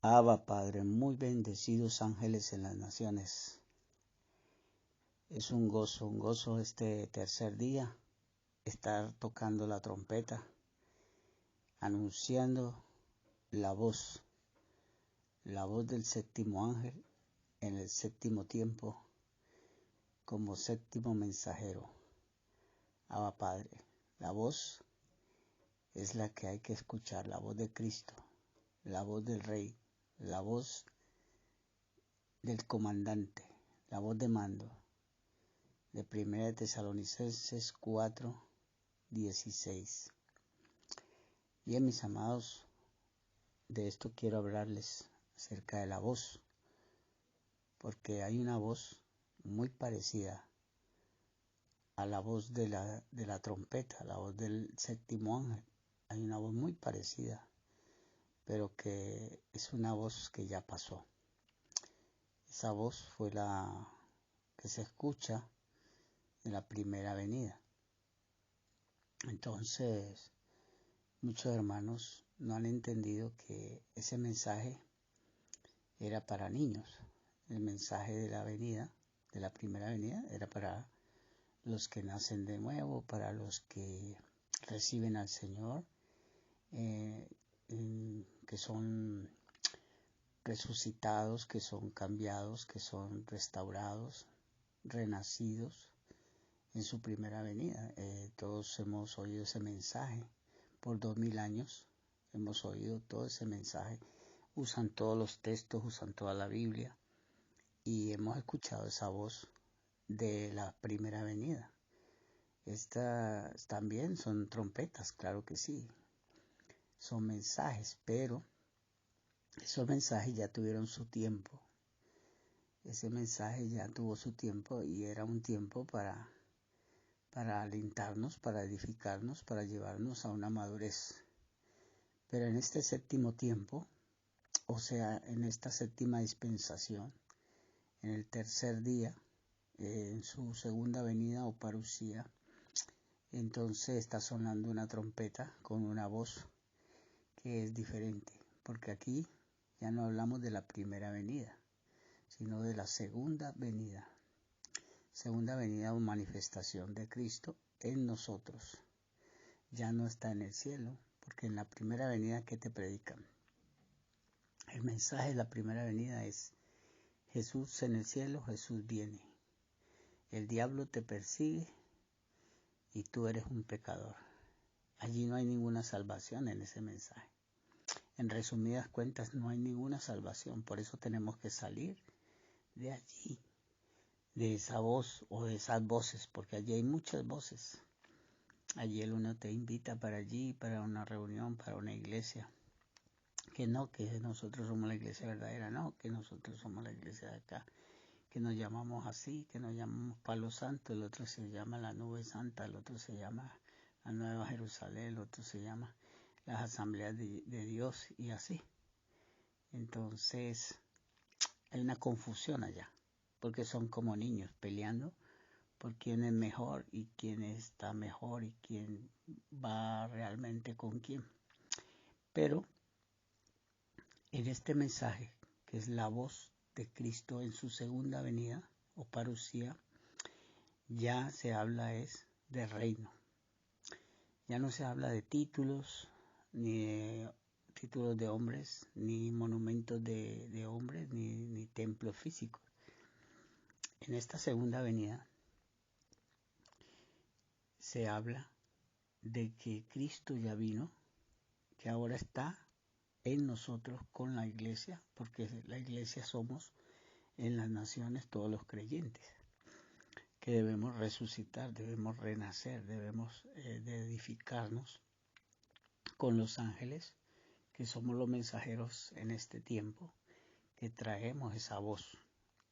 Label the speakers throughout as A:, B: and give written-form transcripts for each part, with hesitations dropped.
A: Abba, Padre, muy bendecidos ángeles en las naciones. Es un gozo este tercer día, estar tocando la trompeta, anunciando la voz del séptimo ángel en el séptimo tiempo, como séptimo mensajero. Abba, Padre, la voz es la que hay que escuchar, la voz de Cristo, la voz del Rey, la voz del comandante, la voz de mando, de 1 Tesalonicenses 4:16. Bien, mis amados, de esto quiero hablarles acerca de la voz, porque hay una voz muy parecida a la voz de la trompeta, la voz del séptimo ángel. Hay una voz muy parecida, pero que es una voz que ya pasó. Esa voz fue la que se escucha en la primera venida. Entonces, muchos hermanos no han entendido que ese mensaje era para niños. El mensaje de la venida, de la primera venida, era para los que nacen de nuevo, para los que reciben al Señor, que son resucitados, que son cambiados, que son restaurados, renacidos en su primera venida. Todos hemos oído ese mensaje. Por 2000 años hemos oído todo ese mensaje. Usan todos los textos, usan toda la Biblia y hemos escuchado esa voz de la primera venida. Estas también son trompetas, claro que sí. Son mensajes, pero esos mensajes ya tuvieron su tiempo. Ese mensaje ya tuvo su tiempo y era un tiempo para alentarnos, para edificarnos, para llevarnos a una madurez. Pero en este séptimo tiempo, o sea, en esta séptima dispensación, en el tercer día, en su segunda venida o parusía, entonces está sonando una trompeta con una voz que es diferente, porque aquí ya no hablamos de la primera venida, sino de la segunda venida. Segunda venida o manifestación de Cristo en nosotros. Ya no está en el cielo, porque en la primera venida, ¿qué te predican? El mensaje de la primera venida es: Jesús en el cielo, Jesús viene. El diablo te persigue y tú eres un pecador. Allí no hay ninguna salvación en ese mensaje. En resumidas cuentas, no hay ninguna salvación. Por eso tenemos que salir de allí, de esa voz o de esas voces, porque allí hay muchas voces. Allí el uno te invita para allí, para una reunión, para una iglesia. Que no, que nosotros somos la iglesia verdadera, no, que nosotros somos la iglesia de acá, que nos llamamos así, que nos llamamos Palo Santo, el otro se llama la Nube Santa, el otro se llama la Nueva Jerusalén, el otro se llama las Asambleas de Dios y así. Entonces hay una confusión allá, porque son como niños peleando por quién es mejor y quién está mejor y quién va realmente con quién. Pero en este mensaje, que es la voz de Cristo en su segunda venida o parusía, ya se habla de reino. Ya no se habla de títulos, ni de títulos de hombres, ni monumentos de hombres, ni templos físicos. En esta segunda venida se habla de que Cristo ya vino, que ahora está en nosotros con la iglesia, porque la iglesia somos en las naciones todos los creyentes, que debemos resucitar, debemos renacer, debemos de edificarnos con los ángeles, que somos los mensajeros en este tiempo, que traemos esa voz,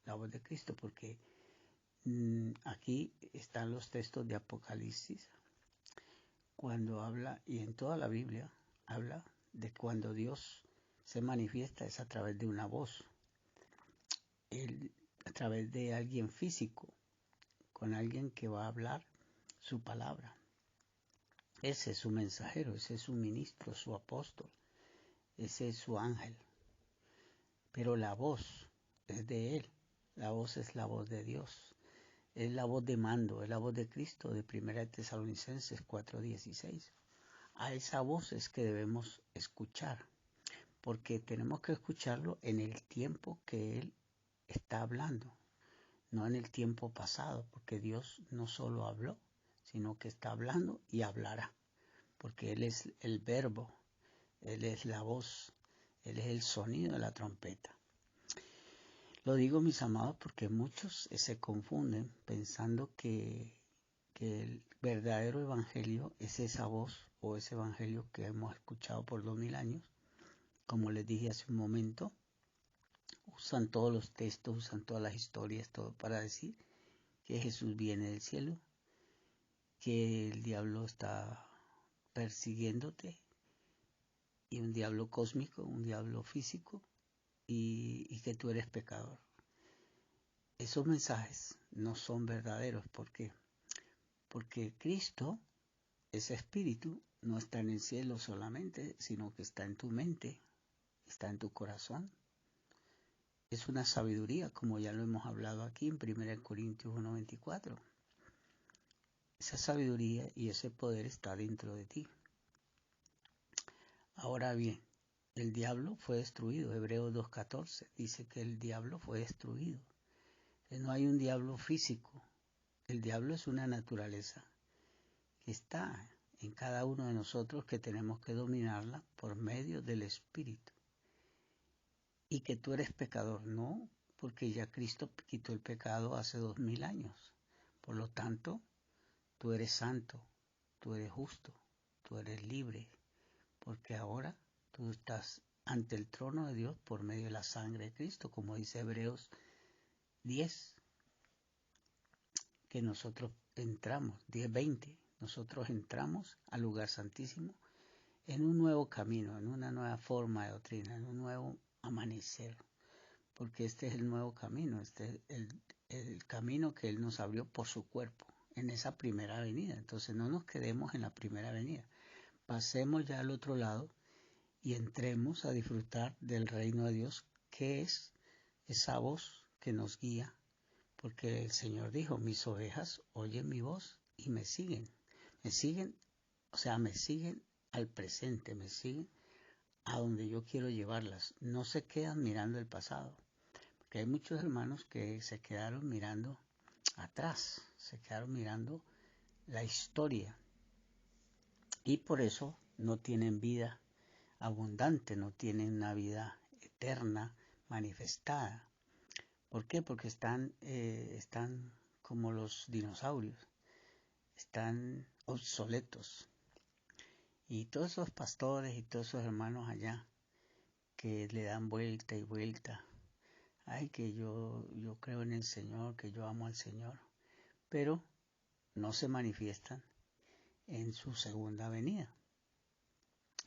A: la voz de Cristo, porque aquí están los textos de Apocalipsis, cuando habla, y en toda la Biblia habla de cuando Dios se manifiesta es a través de una voz, a través de alguien físico, con alguien que va a hablar su palabra. Ese es su mensajero, ese es su ministro, su apóstol, ese es su ángel. pero la voz es de Él. La voz es la voz de Dios. Es la voz de mando, es la voz de Cristo, de 1 Tesalonicenses 4:16. A esa voz es que debemos escuchar, porque tenemos que escucharlo en el tiempo que Él está hablando, no en el tiempo pasado, porque Dios no solo habló, sino que está hablando y hablará, porque Él es el verbo, Él es la voz, Él es el sonido de la trompeta. Lo digo, mis amados, porque muchos se confunden pensando que el verdadero evangelio es esa voz o ese evangelio que hemos escuchado por 2000 años. Como les dije hace un momento, usan todos los textos, usan todas las historias, todo para decir que Jesús viene del cielo, que el diablo está persiguiéndote, y un diablo cósmico, un diablo físico, y que tú eres pecador. Esos mensajes no son verdaderos. ¿Por qué? Porque Cristo, ese espíritu, no está en el cielo solamente, sino que está en tu mente, está en tu corazón. Es una sabiduría, como ya lo hemos hablado aquí en 1 Corintios 1:24. Esa sabiduría y ese poder está dentro de ti. Ahora bien, el diablo fue destruido. Hebreos 2:14 dice que el diablo fue destruido. No hay un diablo físico. El diablo es una naturaleza que está en cada uno de nosotros, que tenemos que dominarla por medio del Espíritu. Y que tú eres pecador, no, porque ya Cristo quitó el pecado hace 2000 años. Por lo tanto, tú eres santo, tú eres justo, tú eres libre, porque ahora tú estás ante el trono de Dios por medio de la sangre de Cristo, como dice Hebreos 10, que nosotros entramos, 10:20, nosotros entramos al lugar santísimo en un nuevo camino, en una nueva forma de doctrina, en un nuevo amanecer, porque este es el nuevo camino, este es el camino que Él nos abrió por su cuerpo, en esa primera venida. Entonces no nos quedemos en la primera venida, pasemos ya al otro lado y entremos a disfrutar del reino de Dios, que es esa voz que nos guía, porque el Señor dijo, mis ovejas oyen mi voz y me siguen, o sea, me siguen al presente, me siguen a donde yo quiero llevarlas, no se quedan mirando el pasado, porque hay muchos hermanos que se quedaron mirando atrás, se quedaron mirando la historia, y por eso no tienen vida abundante, no tienen una vida eterna manifestada. ¿Por qué? Porque están como los dinosaurios, están obsoletos. Y todos esos pastores y todos esos hermanos allá que le dan vuelta y vuelta, ay, que yo creo en el Señor, que yo amo al Señor, pero no se manifiestan en su segunda venida.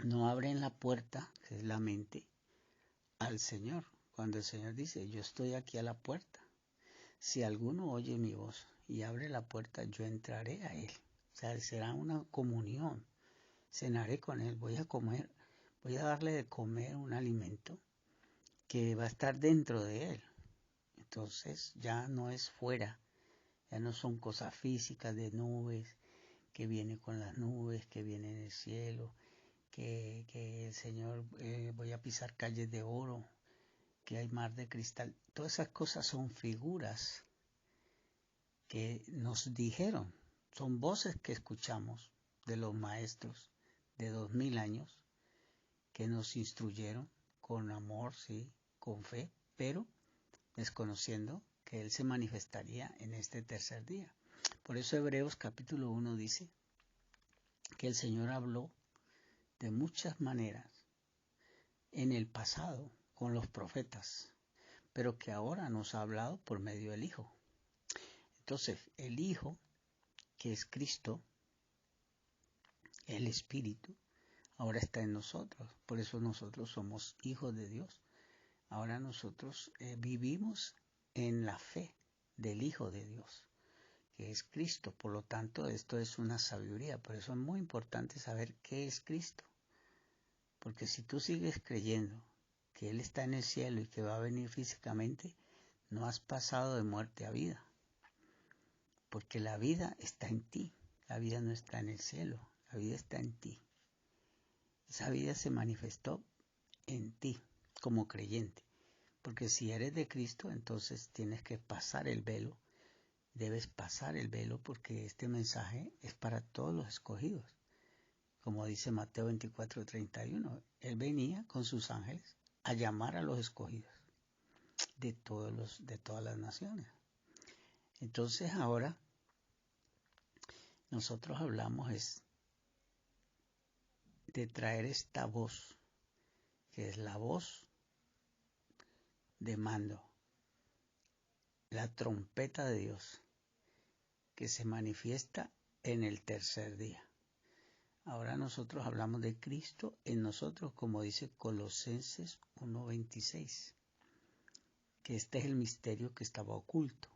A: No abren la puerta, que es la mente, al Señor. Cuando el Señor dice, yo estoy aquí a la puerta. Si alguno oye mi voz y abre la puerta, yo entraré a él. O sea, será una comunión. Cenaré con él, voy a comer, voy a darle de comer un alimento que va a estar dentro de él. Entonces ya no es fuera, ya no son cosas físicas de nubes, que viene con las nubes, que viene en el cielo, que el Señor, voy a pisar calles de oro, que hay mar de cristal. Todas esas cosas son figuras que nos dijeron, son voces que escuchamos de los maestros de 2000 años, que nos instruyeron con amor, sí, con fe, pero desconociendo que Él se manifestaría en este tercer día. Por eso Hebreos capítulo 1 dice que el Señor habló de muchas maneras en el pasado con los profetas, pero que ahora nos ha hablado por medio del Hijo. Entonces, el Hijo, que es Cristo, el Espíritu, ahora está en nosotros. Por eso nosotros somos hijos de Dios. Ahora nosotros vivimos en la fe del Hijo de Dios, que es Cristo. Por lo tanto, esto es una sabiduría. Por eso es muy importante saber qué es Cristo. Porque si tú sigues creyendo que Él está en el cielo y que va a venir físicamente, no has pasado de muerte a vida. Porque la vida está en ti. La vida no está en el cielo. La vida está en ti. Esa vida se manifestó en ti como creyente. Porque si eres de Cristo, entonces tienes que pasar el velo. Debes pasar el velo porque este mensaje es para todos los escogidos. Como dice Mateo 24:31, Él venía con sus ángeles a llamar a los escogidos de todas las naciones. Entonces ahora nosotros hablamos es de traer esta voz, que es la voz de mando, la trompeta de Dios, que se manifiesta en el tercer día. Ahora nosotros hablamos de Cristo en nosotros, como dice Colosenses 1:26, que este es el misterio que estaba oculto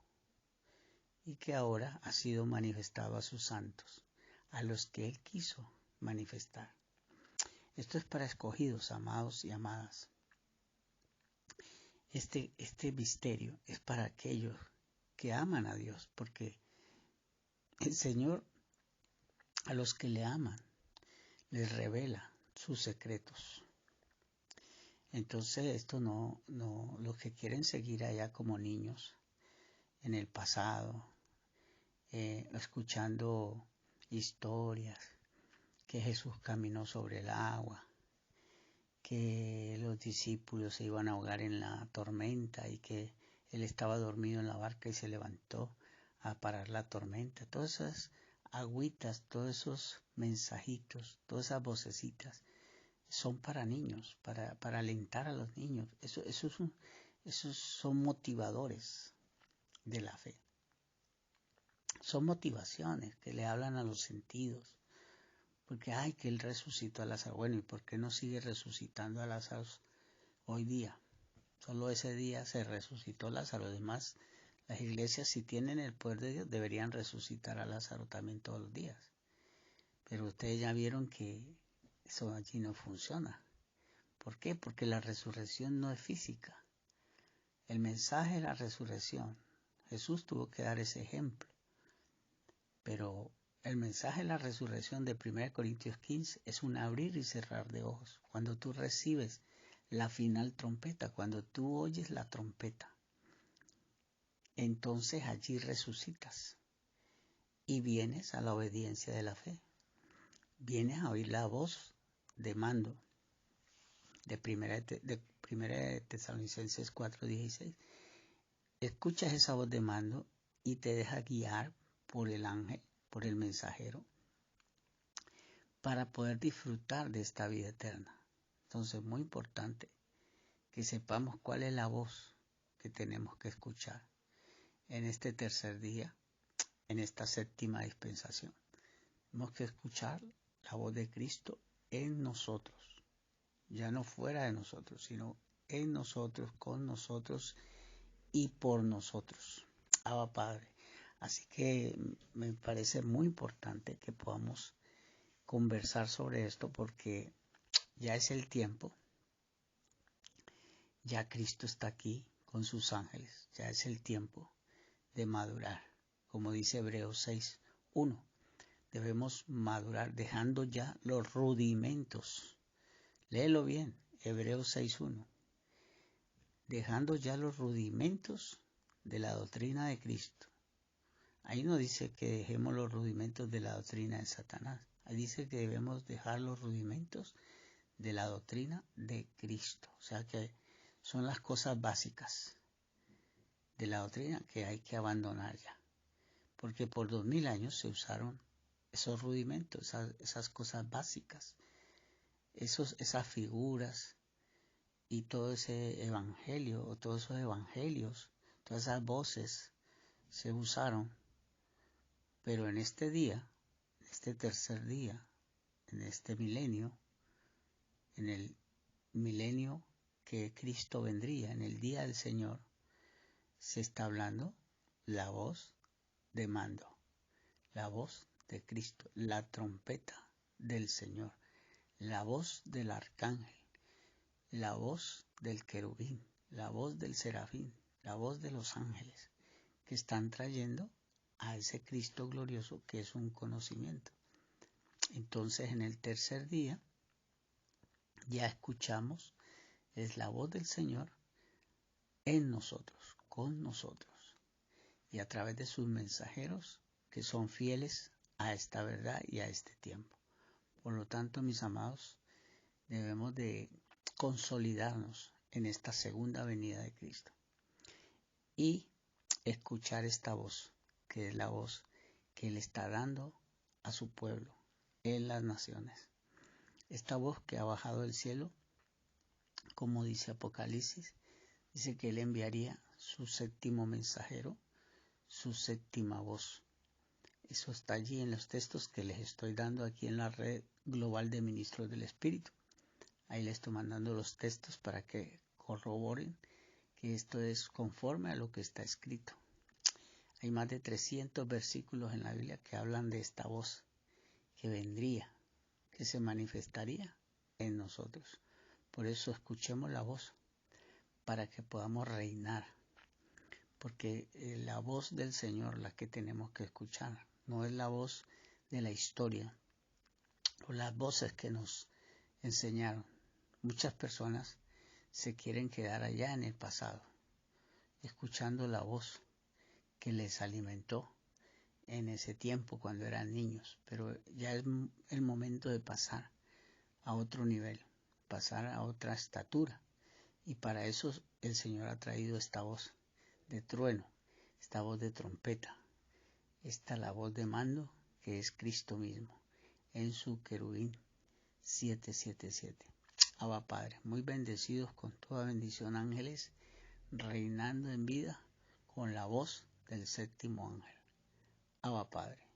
A: y que ahora ha sido manifestado a sus santos, a los que Él quiso manifestar. Esto es para escogidos, amados y amadas. Este misterio es para aquellos que aman a Dios, porque el Señor a los que le aman les revela sus secretos. Entonces esto no, los que quieren seguir allá como niños en el pasado, escuchando historias, que Jesús caminó sobre el agua, que los discípulos se iban a ahogar en la tormenta y que Él estaba dormido en la barca y se levantó a parar la tormenta. Todas esas agüitas, todos esos mensajitos, todas esas vocecitas son para niños, para alentar a los niños. Esos son motivadores de la fe. Son motivaciones que le hablan a los sentidos. Porque, que Él resucitó a Lázaro. Bueno, ¿y por qué no sigue resucitando a Lázaro hoy día? Solo ese día se resucitó Lázaro. Además, las iglesias, si tienen el poder de Dios, deberían resucitar a Lázaro también todos los días. Pero ustedes ya vieron que eso allí no funciona. ¿Por qué? Porque la resurrección no es física. El mensaje de la resurrección, Jesús tuvo que dar ese ejemplo. Pero el mensaje de la resurrección de 1 Corintios 15 es un abrir y cerrar de ojos. Cuando tú recibes la final trompeta, cuando tú oyes la trompeta, entonces allí resucitas y vienes a la obediencia de la fe. Vienes a oír la voz de mando de 1 Tesalonicenses 4:16. Escuchas esa voz de mando y te deja guiar por el ángel, por el mensajero, para poder disfrutar de esta vida eterna. Entonces es muy importante que sepamos cuál es la voz que tenemos que escuchar en este tercer día, en esta séptima dispensación. Tenemos que escuchar la voz de Cristo en nosotros, ya no fuera de nosotros, sino en nosotros, con nosotros y por nosotros. Abba Padre. Así que me parece muy importante que podamos conversar sobre esto porque ya es el tiempo, ya Cristo está aquí con sus ángeles, ya es el tiempo de madurar, como dice Hebreos 6:1. Debemos madurar dejando ya los rudimentos. Léelo bien, Hebreos 6:1. Dejando ya los rudimentos de la doctrina de Cristo. Ahí no dice que dejemos los rudimentos de la doctrina de Satanás. Ahí dice que debemos dejar los rudimentos de la doctrina de Cristo. O sea que son las cosas básicas de la doctrina que hay que abandonar ya. Porque por 2000 años se usaron esos rudimentos, esas cosas básicas, esas figuras y todo ese evangelio, o todos esos evangelios, todas esas voces se usaron. Pero en este día, en este tercer día, en este milenio, en el milenio que Cristo vendría, en el día del Señor, se está hablando la voz de mando, la voz de Cristo, la trompeta del Señor, la voz del arcángel. la voz del querubín, la voz del serafín, la voz de los ángeles que están trayendo a ese Cristo glorioso que es un conocimiento. Entonces en el tercer día ya escuchamos, es la voz del Señor en nosotros, con nosotros, y a través de sus mensajeros que son fieles a esta verdad y a este tiempo. Por lo tanto, mis amados, debemos de consolidarnos en esta segunda venida de Cristo y escuchar esta voz, que es la voz que Él está dando a su pueblo en las naciones. Esta voz que ha bajado del cielo, como dice Apocalipsis, dice que Él enviaría su séptimo mensajero, su séptima voz. Eso está allí en los textos que les estoy dando aquí en la red global de ministros del Espíritu. Ahí les estoy mandando los textos para que corroboren que esto es conforme a lo que está escrito. Hay más de 300 versículos en la Biblia que hablan de esta voz que vendría, que se manifestaría en nosotros. Por eso escuchemos la voz, para que podamos reinar. Porque la voz del Señor, la que tenemos que escuchar, no es la voz de la historia o las voces que nos enseñaron. Muchas personas se quieren quedar allá en el pasado, escuchando la voz que les alimentó en ese tiempo cuando eran niños, pero ya es el momento de pasar a otro nivel, pasar a otra estatura, y para eso el Señor ha traído esta voz de trueno, esta voz de trompeta, la voz de mando que es Cristo mismo en su querubín 777. Abba Padre, muy bendecidos con toda bendición, ángeles, reinando en vida con la voz del séptimo ángel. Abba Padre.